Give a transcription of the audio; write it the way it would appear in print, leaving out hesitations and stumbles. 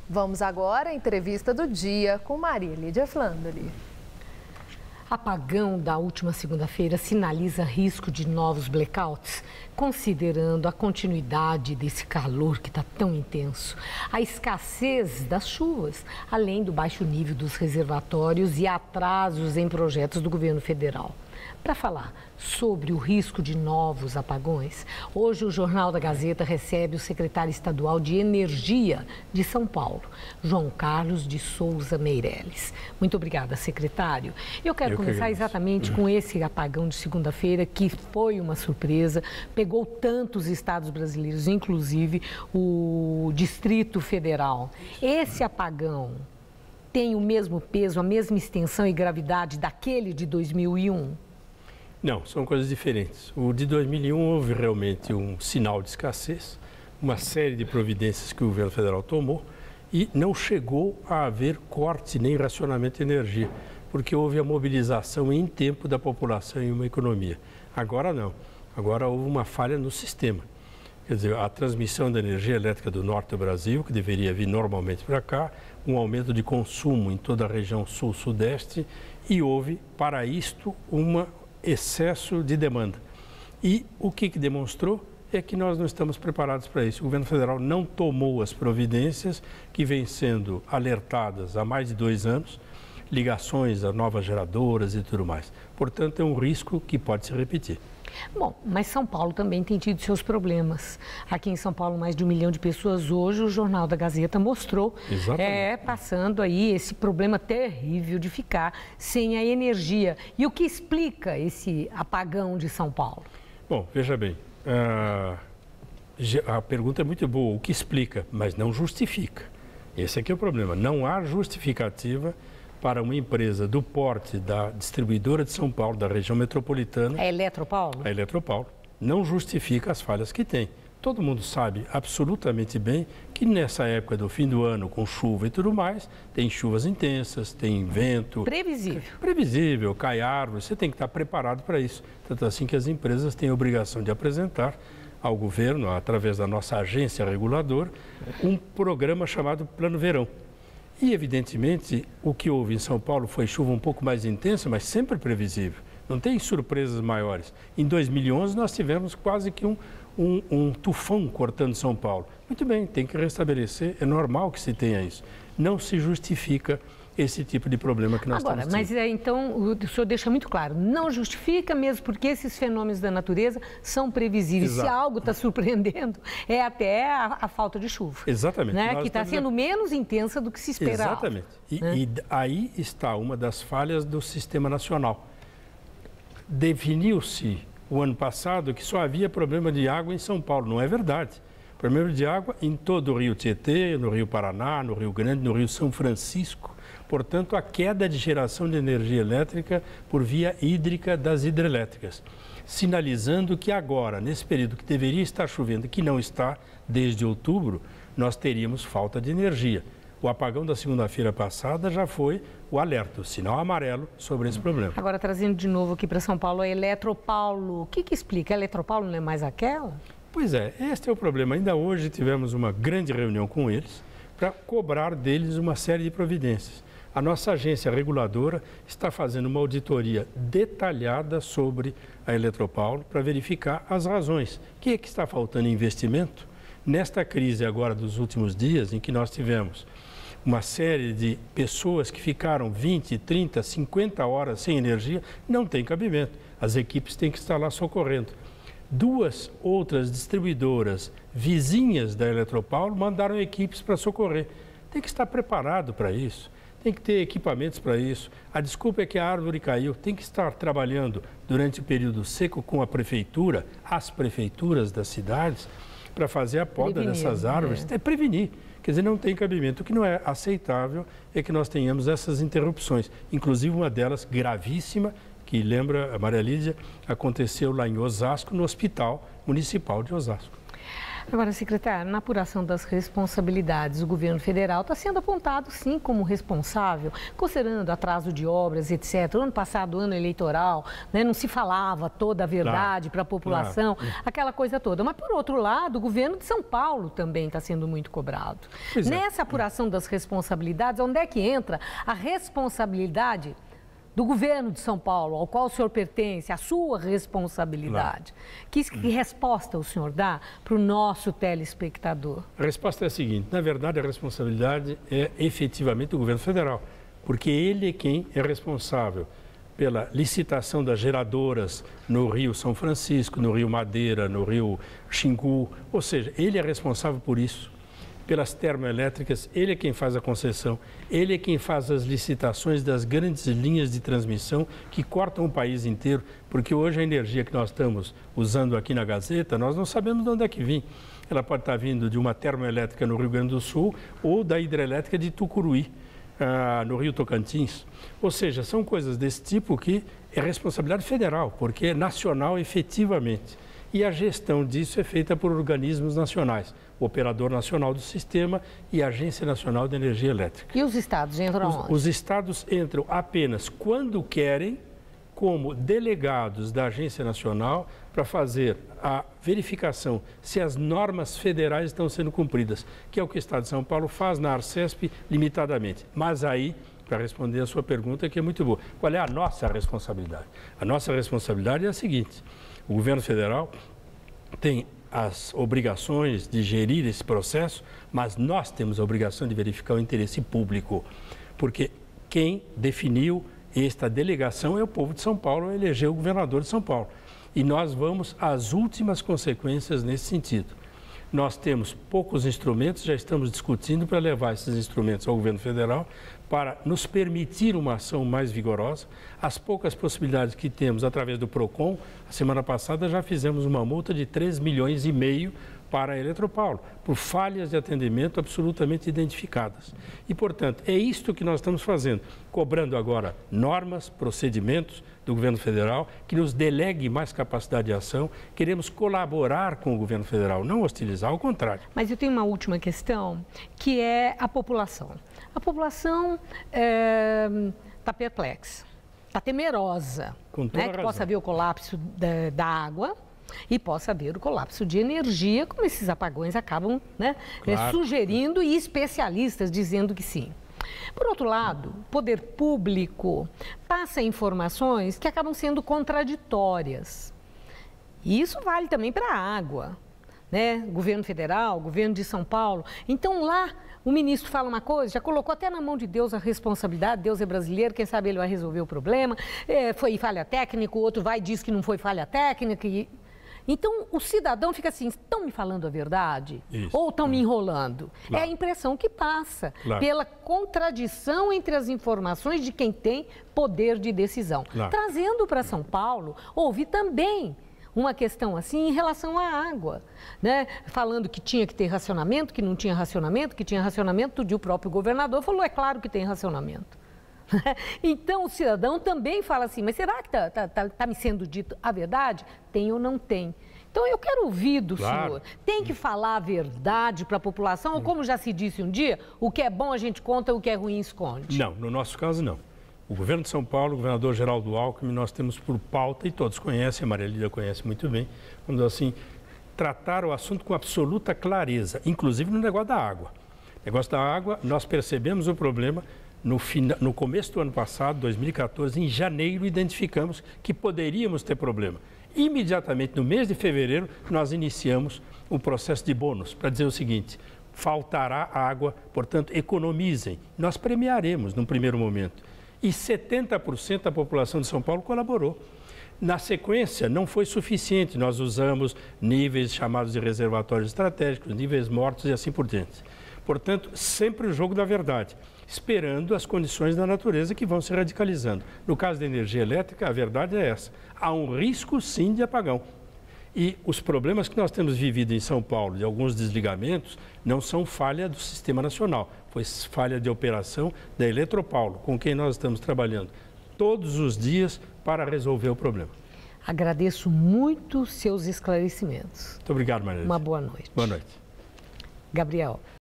Vamos agora à entrevista do dia com Maria Lídia Flandoli. Apagão da última segunda-feira sinaliza risco de novos blackouts, considerando a continuidade desse calor que está tão intenso, a escassez das chuvas, além do baixo nível dos reservatórios e atrasos em projetos do governo federal. Para falar sobre o risco de novos apagões, hoje o Jornal da Gazeta recebe o secretário estadual de Energia de São Paulo, João Carlos de Souza Meirelles. Muito obrigada, secretário. Eu quero começar exatamente com esse apagão de segunda-feira, que foi uma surpresa, pegou tantos estados brasileiros, inclusive o Distrito Federal. Esse apagão tem o mesmo peso, a mesma extensão e gravidade daquele de 2001? Não, são coisas diferentes. O de 2001 houve realmente um sinal de escassez, uma série de providências que o governo federal tomou e não chegou a haver corte nem racionamento de energia, porque houve a mobilização em tempo da população em uma economia. Agora não, agora houve uma falha no sistema. Quer dizer, a transmissão da energia elétrica do norte do Brasil, que deveria vir normalmente para cá, um aumento de consumo em toda a região sul-sudeste e houve, para isto, excesso de demanda. E o que demonstrou é que nós não estamos preparados para isso. O governo federal não tomou as providências que vêm sendo alertadas há mais de 2 anos, ligações a novas geradoras e tudo mais. Portanto, é um risco que pode se repetir. Bom, mas São Paulo também tem tido seus problemas. Aqui em São Paulo, mais de 1 milhão de pessoas hoje, o Jornal da Gazeta mostrou, passando aí esse problema terrível de ficar sem a energia. E o que explica esse apagão de São Paulo? Bom, veja bem, a pergunta é muito boa, o que explica, mas não justifica. Esse aqui é o problema, não há justificativa para uma empresa do porte da distribuidora de São Paulo, da região metropolitana. A Eletropaulo? A Eletropaulo. Não justifica as falhas que tem. Todo mundo sabe absolutamente bem que nessa época do fim do ano, com chuva e tudo mais, tem chuvas intensas, tem vento. Previsível. Previsível, cai árvore, você tem que estar preparado para isso. Tanto assim que as empresas têm a obrigação de apresentar ao governo, através da nossa agência reguladora, um programa chamado Plano Verão. E, evidentemente, o que houve em São Paulo foi chuva um pouco mais intensa, mas sempre previsível. Não tem surpresas maiores. Em 2011, nós tivemos quase que um tufão cortando São Paulo. Muito bem, tem que restabelecer, é normal que se tenha isso. Não se justifica esse tipo de problema que nós estamos tendo. Mas então, o senhor deixa muito claro, não justifica mesmo porque esses fenômenos da natureza são previsíveis. Exato. Se algo está surpreendendo, é até a falta de chuva. Exatamente. Né? Que está sendo menos intensa do que se esperava. Exatamente. E aí está uma das falhas do sistema nacional. Definiu-se o ano passado que só havia problema de água em São Paulo. Não é verdade. Problema de água em todo o Rio Tietê, no Rio Paraná, no Rio Grande, no Rio São Francisco. Portanto, a queda de geração de energia elétrica por via hídrica das hidrelétricas, sinalizando que agora, nesse período que deveria estar chovendo, que não está, desde outubro, nós teríamos falta de energia. O apagão da segunda-feira passada já foi o alerta, o sinal amarelo sobre esse problema. Agora, trazendo de novo aqui para São Paulo, a Eletropaulo. O que explica? A Eletropaulo não é mais aquela? Pois é, este é o problema. Ainda hoje tivemos uma grande reunião com eles para cobrar deles uma série de providências. A nossa agência reguladora está fazendo uma auditoria detalhada sobre a Eletropaulo para verificar as razões. O que é que está faltando em investimento? Nesta crise agora dos últimos dias, em que nós tivemos uma série de pessoas que ficaram 20, 30, 50 horas sem energia, não tem cabimento. As equipes têm que estar lá socorrendo. 2 outras distribuidoras vizinhas da Eletropaulo mandaram equipes para socorrer. Tem que estar preparado para isso. Tem que ter equipamentos para isso. A desculpa é que a árvore caiu. Tem que estar trabalhando durante o período seco com a prefeitura, as prefeituras das cidades, para fazer a poda dessas árvores. É prevenir. Quer dizer, não tem cabimento. O que não é aceitável é que nós tenhamos essas interrupções. Inclusive uma delas gravíssima, que lembra, a Maria Lídia, aconteceu lá em Osasco, no Hospital Municipal de Osasco. Agora, secretário, na apuração das responsabilidades, o governo federal está sendo apontado, sim, como responsável, considerando atraso de obras, etc. O ano passado, ano eleitoral, né, não se falava toda a verdade para a população, aquela coisa toda. Mas, por outro lado, o governo de São Paulo também está sendo muito cobrado. Nessa apuração das responsabilidades, onde é que entra a responsabilidade do governo de São Paulo, ao qual o senhor pertence, a sua responsabilidade? Que resposta o senhor dá para o nosso telespectador? A resposta é a seguinte: na verdade, a responsabilidade é efetivamente do governo federal, porque ele é quem é responsável pela licitação das geradoras no Rio São Francisco, no Rio Madeira, no Rio Xingu, ou seja, ele é responsável por isso. Pelas termoelétricas, ele é quem faz a concessão, ele é quem faz as licitações das grandes linhas de transmissão que cortam o país inteiro, porque hoje a energia que nós estamos usando aqui na Gazeta, nós não sabemos de onde é que vem. Ela pode estar vindo de uma termoelétrica no Rio Grande do Sul ou da hidrelétrica de Tucuruí, no Rio Tocantins. Ou seja, são coisas desse tipo que é responsabilidade federal, porque é nacional efetivamente. E a gestão disso é feita por organismos nacionais, o Operador Nacional do Sistema e a Agência Nacional de Energia Elétrica. E os estados entram onde? Os estados entram apenas quando querem, como delegados da Agência Nacional, para fazer a verificação se as normas federais estão sendo cumpridas, que é o que o Estado de São Paulo faz na Arcesp limitadamente. Mas aí, para responder a sua pergunta, que é muito boa, qual é a nossa responsabilidade? A nossa responsabilidade é a seguinte: o governo federal tem as obrigações de gerir esse processo, mas nós temos a obrigação de verificar o interesse público, porque quem definiu esta delegação é o povo de São Paulo, elegeu o governador de São Paulo. E nós vamos às últimas consequências nesse sentido. Nós temos poucos instrumentos, já estamos discutindo para levar esses instrumentos ao governo federal para nos permitir uma ação mais vigorosa. As poucas possibilidades que temos através do PROCON, a semana passada já fizemos uma multa de 3,5 milhões para a Eletropaulo, por falhas de atendimento absolutamente identificadas. E, portanto, é isto que nós estamos fazendo, cobrando agora normas, procedimentos do governo federal, que nos delegue mais capacidade de ação. Queremos colaborar com o governo federal, não hostilizar, ao contrário. Mas eu tenho uma última questão, que é a população. A população está perplexa, está temerosa, com toda a que razão. possa haver o colapso da água e possa haver o colapso de energia, como esses apagões acabam sugerindo, e especialistas dizendo que sim. Por outro lado, o poder público passa informações que acabam sendo contraditórias. E isso vale também para a água, né? Governo federal, governo de São Paulo. Então lá o ministro fala uma coisa, já colocou até na mão de Deus a responsabilidade, Deus é brasileiro, quem sabe ele vai resolver o problema. Foi falha técnica, o outro vai e diz que não foi falha técnica. Então, o cidadão fica assim: estão me falando a verdade? Isso. Ou estão me enrolando? Claro. É a impressão que passa, pela contradição entre as informações de quem tem poder de decisão. Trazendo para São Paulo, houve também uma questão assim em relação à água, né? Falando que tinha que ter racionamento, que não tinha racionamento, que tinha racionamento, o próprio governador falou: é claro que tem racionamento. Então, o cidadão também fala assim: mas será que tá me sendo dito a verdade? Tem ou não tem? Então, eu quero ouvir do senhor. Tem que falar a verdade para a população? Ou, como já se disse um dia, o que é bom a gente conta, o que é ruim esconde? Não, no nosso caso, não. O governo de São Paulo, o governador Geraldo Alckmin, nós temos por pauta, e todos conhecem, a Maria Lídia conhece muito bem, vamos dizer assim, tratar o assunto com absoluta clareza, inclusive no negócio da água. O negócio da água, nós percebemos o problema. No começo do ano passado, 2014, em janeiro, identificamos que poderíamos ter problema. Imediatamente, no mês de fevereiro, nós iniciamos um processo de bônus para dizer o seguinte: faltará água, portanto, economizem. Nós premiaremos num primeiro momento. E 70% da população de São Paulo colaborou. Na sequência, não foi suficiente, nós usamos níveis chamados de reservatórios estratégicos, níveis mortos e assim por diante. Portanto, sempre o jogo da verdade, esperando as condições da natureza que vão se radicalizando. No caso da energia elétrica, a verdade é essa: há um risco, sim, de apagão. E os problemas que nós temos vivido em São Paulo, de alguns desligamentos, não são falha do Sistema Nacional, foi falha de operação da Eletropaulo, com quem nós estamos trabalhando todos os dias para resolver o problema. Agradeço muito seus esclarecimentos. Muito obrigado, Maria Lídia. Uma boa noite. Boa noite. Gabriel.